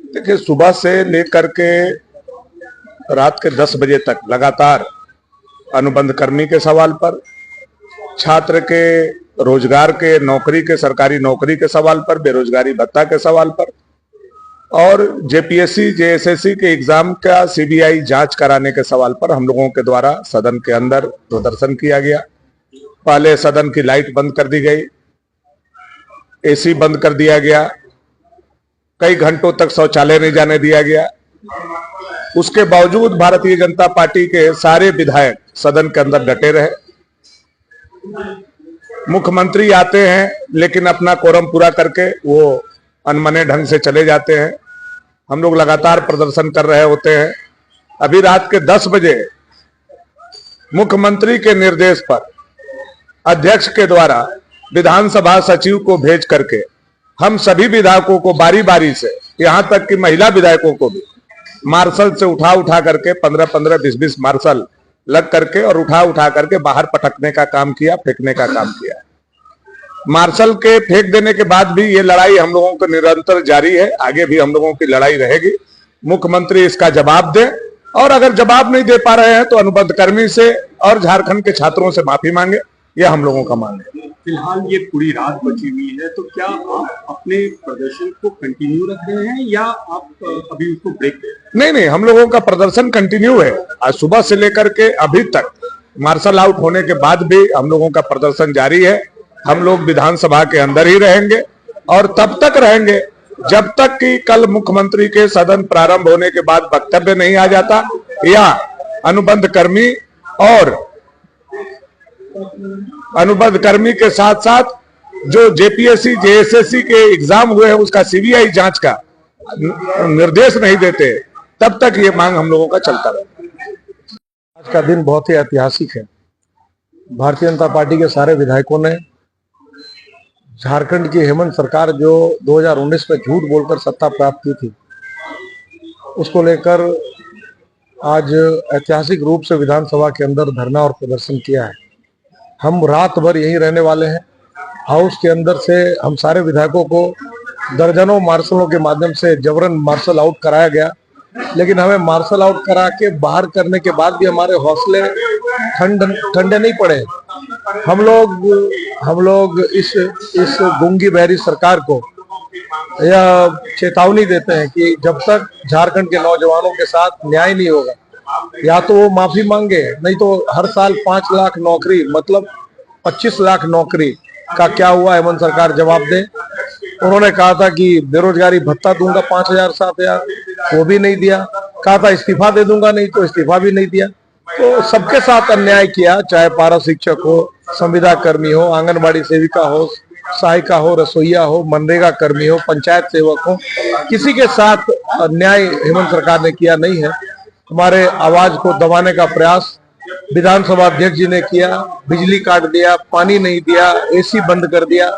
देखिए, सुबह से लेकर के रात के 10 बजे तक लगातार अनुबंध कर्मी के सवाल पर, छात्र के रोजगार के, नौकरी के, सरकारी नौकरी के सवाल पर, बेरोजगारी भत्ता के सवाल पर और जेपीएससी जेएसएससी के एग्जाम का सीबीआई जांच कराने के सवाल पर हम लोगों के द्वारा सदन के अंदर प्रदर्शन किया गया। पहले सदन की लाइट बंद कर दी गई, एसी बंद कर दिया गया, कई घंटों तक शौचालय नहीं जाने दिया गया। उसके बावजूद भारतीय जनता पार्टी के सारे विधायक सदन के अंदर डटे रहे। मुख्यमंत्री आते हैं लेकिन अपना कोरम पूरा करके वो अनमने ढंग से चले जाते हैं। हम लोग लगातार प्रदर्शन कर रहे होते हैं। अभी रात के 10 बजे मुख्यमंत्री के निर्देश पर अध्यक्ष के द्वारा विधानसभा सचिव को भेज करके हम सभी विधायकों को बारी बारी से, यहां तक कि महिला विधायकों को भी मार्शल से उठा करके 15-15, 20-20 मार्शल लग करके और उठा करके बाहर पटकने का काम किया, फेंकने का काम किया। मार्शल के फेंक देने के बाद भी ये लड़ाई हम लोगों को निरंतर जारी है। आगे भी हम लोगों की लड़ाई रहेगी। मुख्यमंत्री इसका जवाब दे और अगर जवाब नहीं दे पा रहे हैं तो अनुबंध कर्मी से और झारखंड के छात्रों से माफी मांगे। यह हम लोगों का मांग है। फिलहाल ये पूरी रात बची हुई है, तो क्या आप अपने प्रदर्शन को कंटिन्यू रख रहे हैं या आप अभी उसको ब्रेक दे रहे हैं? नहीं, हम लोगों का प्रदर्शन कंटिन्यू है। आज सुबह से लेकर के अभी तक मार्शल आउट होने के बाद भी हम लोगों का प्रदर्शन जारी है। हम लोग विधानसभा के अंदर ही रहेंगे और तब तक रहेंगे जब तक कि कल मुख्यमंत्री के सदन प्रारंभ होने के बाद वक्तव्य नहीं आ जाता या अनुबंध कर्मी और अनुबंध कर्मी के साथ साथ जो जेपीएससी जेएसएससी के एग्जाम हुए हैं उसका सीबीआई जांच का निर्देश नहीं देते, तब तक ये मांग हम लोगों का चलता रहेगा। आज का दिन बहुत ही ऐतिहासिक है। भारतीय जनता पार्टी के सारे विधायकों ने झारखंड की हेमंत सरकार जो 2019 में झूठ बोलकर सत्ता प्राप्त की थी, उसको लेकर आज ऐतिहासिक रूप से विधानसभा के अंदर धरना और प्रदर्शन किया है। हम रात भर यहीं रहने वाले हैं। हाउस के अंदर से हम सारे विधायकों को दर्जनों मार्शलों के माध्यम से जबरन मार्शल आउट कराया गया, लेकिन हमें मार्शल आउट करा के बाहर करने के बाद भी हमारे हौसले ठंडे नहीं पड़े। हम लोग इस गूंगी बहरी सरकार को यह चेतावनी देते हैं कि जब तक झारखंड के नौजवानों के साथ न्याय नहीं होगा, या तो वो माफी मांगे, नहीं तो हर साल 5 लाख नौकरी मतलब 25 लाख नौकरी का क्या हुआ हेमंत सरकार जवाब दे। उन्होंने कहा था कि बेरोजगारी भत्ता दूंगा 5,000 7,000, वो भी नहीं दिया। कहा था इस्तीफा दे दूंगा, नहीं तो इस्तीफा भी नहीं दिया। तो सबके साथ अन्याय किया, चाहे पारा शिक्षक हो, संविदा कर्मी हो, आंगनबाड़ी सेविका हो, सहायिका हो, रसोईया हो, मनरेगा कर्मी हो, पंचायत सेवक हो, किसी के साथ अन्याय हेमंत सरकार ने किया नहीं है। हमारे आवाज को दबाने का प्रयास विधानसभा अध्यक्ष जी ने किया, बिजली काट दिया, पानी नहीं दिया, एसी बंद कर दिया,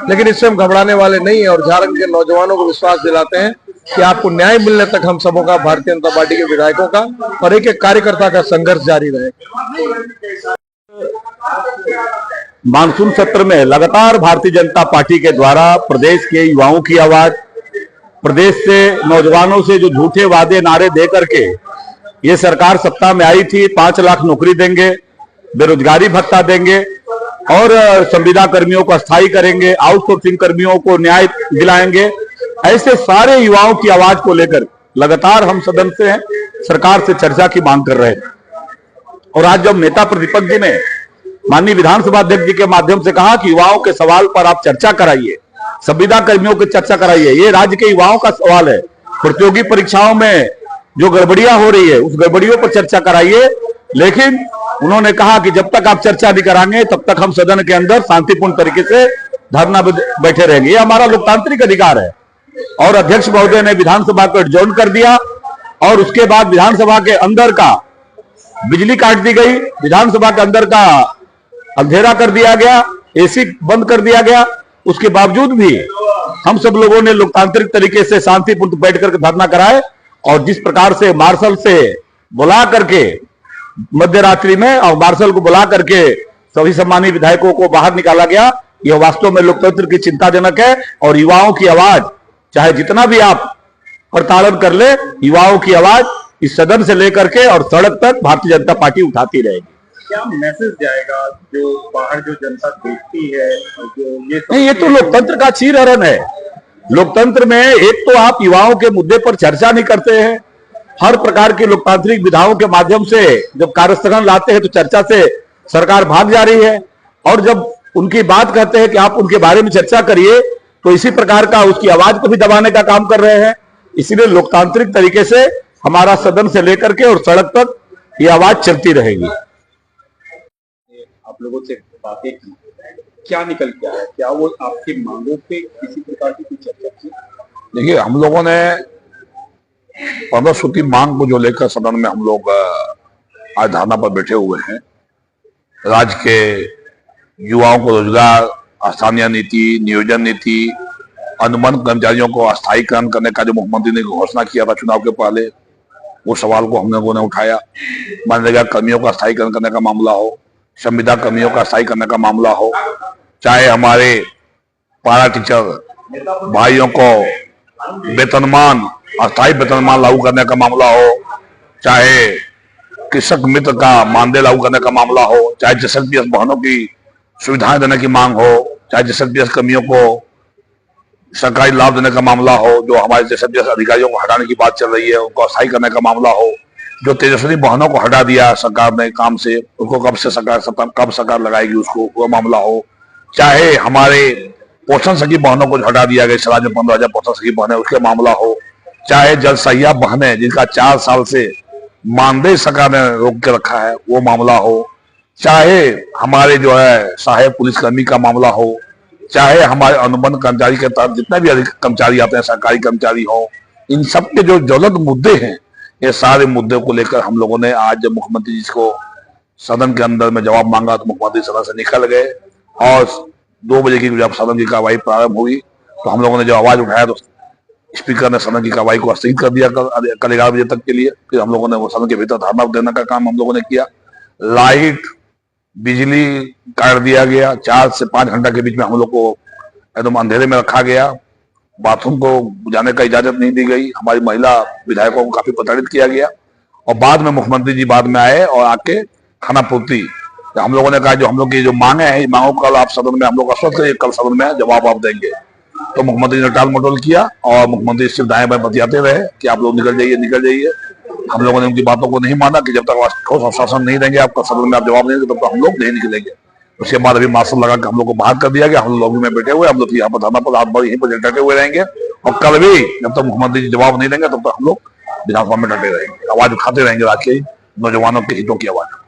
लेकिन इससे हम घबराने वाले नहीं है और झारखंड के नौजवानों को विश्वास दिलाते हैं कि आपको न्याय मिलने तक हम सबों का, भारतीय जनता पार्टी के विधायकों का और एक एक कार्यकर्ता का संघर्ष जारी रहेगा। मानसून सत्र में लगातार भारतीय जनता पार्टी के द्वारा प्रदेश के युवाओं की आवाज, प्रदेश से नौजवानों से जो झूठे वादे नारे दे करके ये सरकार सत्ता में आई थी, 5 लाख नौकरी देंगे, बेरोजगारी भत्ता देंगे और संविदा कर्मियों को अस्थायी करेंगे, आउटसोर्सिंग कर्मियों को न्याय दिलाएंगे, ऐसे सारे युवाओं की आवाज को लेकर लगातार हम सदन से सरकार से चर्चा की मांग कर रहे थे। और आज जब नेता प्रतिपक्ष जी ने माननीय विधानसभा अध्यक्ष जी के माध्यम से कहा कि युवाओं के सवाल पर आप चर्चा कराइए, संविदा कर्मियों की चर्चा कराइए, ये राज्य के युवाओं का सवाल है, प्रतियोगी परीक्षाओं में जो गड़बड़ियां हो रही है उस गड़बड़ियों पर चर्चा कराइए। लेकिन उन्होंने कहा कि जब तक आप चर्चा नहीं कराएंगे तब तक हम सदन के अंदर शांतिपूर्ण तरीके से धरना बैठे रहेंगे। ये हमारा लोकतांत्रिक अधिकार है। और अध्यक्ष महोदय ने विधानसभा को एडजॉर्न कर दिया और उसके बाद विधानसभा के अंदर का बिजली काट दी गई, विधानसभा के अंदर का अंधेरा कर दिया गया, एसी बंद कर दिया गया। उसके बावजूद भी हम सब लोगों ने लोकतांत्रिक तरीके से शांतिपूर्ण बैठ करके धरना कराए और जिस प्रकार से मार्शल से बुला करके मध्य रात्रि में और मार्शल को बुला करके सभी सम्मानित विधायकों को बाहर निकाला गया, यह वास्तव में लोकतंत्र की चिंताजनक है। और युवाओं की आवाज चाहे जितना भी आप प्रताड़न कर ले, युवाओं की आवाज इस सदन से लेकर के और सड़क तक भारतीय जनता पार्टी उठाती रहेगी। क्या मैसेज जाएगा जो बाहर जो जनता देखती है और जो नहीं, ये तो लोकतंत्र का चीरहरण है। लोकतंत्र में एक तो आप युवाओं के मुद्दे पर चर्चा नहीं करते हैं। हर प्रकार की लोकतांत्रिक विधाओं के माध्यम से जब कार्यस्थगन लाते हैं तो चर्चा से सरकार भाग जा रही है, और जब उनकी बात कहते हैं कि आप उनके बारे में चर्चा करिए तो इसी प्रकार का उसकी आवाज को भी दबाने का काम कर रहे हैं। इसीलिए लोकतांत्रिक तरीके से हमारा सदन से लेकर के और सड़क तक ये आवाज चलती रहेगी। आप लोगों से बातें की, क्या निकल के आया? क्या वो आपकी मांगों पे किसी प्रकार की कोई चर्चा की? देखिए, हम लोगों ने 15 सूत्री मांग को जो लेकर सदन में हम लोग आज धरना पर बैठे हुए हैं। राज्य के युवाओं को रोजगार, स्थानीय नीति, नियोजन नीति, अनुबंध कर्मचारियों को अस्थायीकरण करने का जो मुख्यमंत्री ने घोषणा किया था चुनाव के पहले, वो सवाल को हम लोगों ने उठाया। मनरेगा कर्मियों का अस्थायीकरण करने का मामला हो, संविदा कर्मियों का अस्थायी करने का मामला हो, चाहे हमारे पारा टीचर भाइयों को वेतनमान, अस्थायी वेतनमान लागू करने का मामला हो, चाहे कृषक मित्र का मानदेय लागू करने का मामला हो, चाहे जेएसपीएस बहनों की सुविधाएं देने की मांग हो, चाहे जेएसपीएस कर्मियों को सरकारी लाभ देने का मामला हो, जो हमारे जेएसपीएस अधिकारियों को हटाने की बात चल रही है उनको अस्थायी करने का मामला हो, जो तेजस्वी बहनों को हटा दिया सरकार ने काम से, उनको कब सरकार लगाएगी उसको, वो मामला हो, चाहे हमारे पोषण सखी बहनों को हटा दिया गया, समाज में 15,000 पोषण सखी बहनें उसके मामला हो, चाहे जल सहिया बहनें जिनका 4 साल से मानदेय सरकार ने रोक के रखा है वो मामला हो, चाहे हमारे जो है सहायक पुलिसकर्मी का मामला हो, चाहे हमारे अनुबंध कर्मचारी के तहत जितने भी अधिक कर्मचारी आते हैं, सरकारी कर्मचारी हो, इन सब के जो ज्वलंत मुद्दे हैं, ये सारे मुद्दे को लेकर हम लोगों ने आज जब मुख्यमंत्री जी को सदन के अंदर में जवाब मांगा तो मुख्यमंत्री सदन से निकल गए, और 2 बजे की जब सदन की कार्रवाई प्रारंभ हुई तो हम लोगों ने जब आवाज उठाया तो स्पीकर ने सदन की कार्रवाई को स्थगित कर दिया कल 11 बजे तक के लिए। फिर हम लोगों ने वो सदन के भीतर धरना देने का काम हम लोगों ने किया। लाइट, बिजली काट दिया गया, 4 से 5 घंटा के बीच में हम लोग को एकदम अंधेरे में रखा गया। बाथरूम को जाने का इजाजत नहीं दी गई। हमारी महिला विधायकों को काफी प्रताड़ित किया गया, और बाद में मुख्यमंत्री जी बाद में आए और आके खाना पूर्ति हम लोगों ने कहा जो हम लोग की जो मांगे हैं, मांगों कल आप सदन में हम लोग आश्वस्त करिए, कल सदन में जवाब आप देंगे। तो मुख्यमंत्री ने टाल मटोल किया और मुख्यमंत्री सिर्फ दाएं बाएं बतियाते रहे कि आप लोग निकल जाइए निकल जाइए। हम लोगों ने उनकी बातों को नहीं माना कि जब तक ठोस आश्वासन नहीं देंगे, आपका सदन में आप जवाब नहीं देंगे, तब तक हम लोग नहीं निकलेंगे। उसके बाद अभी मार्शल लगा के हम लोग को बाहर कर दिया गया। हम लोग लॉबी में बैठे हुए, हम लोग यहाँ पर धरना पर रात भर यहीं पर डटे हुए रहेंगे, और कल भी जब तक मुख्यमंत्री जी जवाब नहीं देंगे तब तक हम लोग विधानसभा में डटे रहेंगे, आवाज उठाते रहेंगे राज्य के नौजवानों के हितों की आवाज।